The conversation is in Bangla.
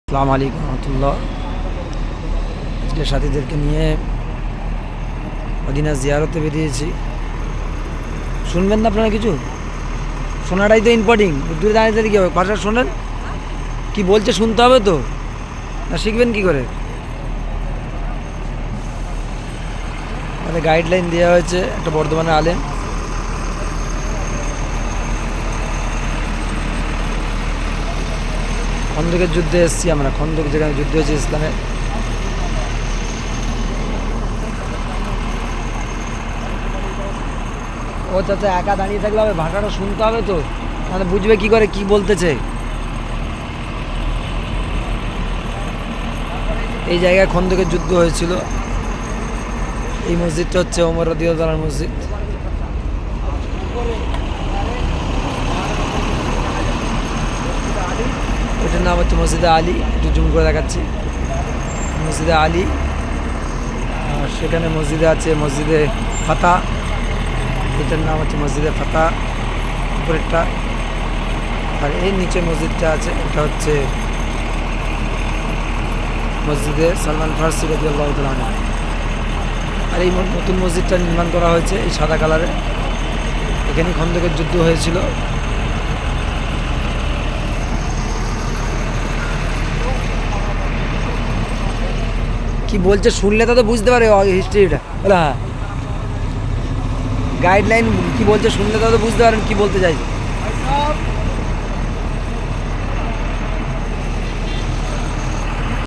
আসসালামু আলাইকুম রহমতুল্লাহ। আজকে সাথীদেরকে নিয়ে মদিনা জিয়ারতে বেরিয়েছি। শুনবেন না আপনারা কিছু? শোনাটাই তো ইম্পর্টেন্ট। দূরে দাঁড়িয়ে দাঁড়িয়ে কী হবে? ভাষা শোনেন, কি বলছে শুনতে হবে তো, না শিখবেন কি করে? আমাদের গাইডলাইন দেওয়া হয়েছে একটা বর্ধমানের আলেম। খন্দকের যুদ্ধে এসেছি আমরা, খন্দক যেখানে যুদ্ধ হয়েছে ইসলামের। ও চাচা একা দাঁড়িয়ে থাকলে হবে? ভাষাটা শুনতে হবে তো, মানে বুঝবে কি করে কি বলতেছে। এই জায়গায় খন্দকের যুদ্ধ হয়েছিল। এই মসজিদটা হচ্ছে ওমর রাদিয়াল্লাহু তাআলার মসজিদ। এটার নাম হচ্ছে মসজিদে আলী। একটু জুম করে দেখাচ্ছি, মসজিদে আলী। আর সেখানে মসজিদে আছে মসজিদে ফাতা। এটার নাম হচ্ছে মসজিদে ফাতা উপরেরটা। আর এই নিচে মসজিদটা আছে, এটা হচ্ছে মসজিদে সালমান ফার্সি রাদিয়াল্লাহু তাআলা আনহু। আর এই নতুন মসজিদটা নির্মাণ করা হয়েছে এই সাদা কালারে। এখানে খন্দকের যুদ্ধ হয়েছিল। কি বলছে শুনলে তো বুঝতে পারে হিস্ট্রিটা। হ্যাঁ, গাইডলাইন কি বলছে শুনলে তো বুঝতে পারেন কি বলতে চাইছে।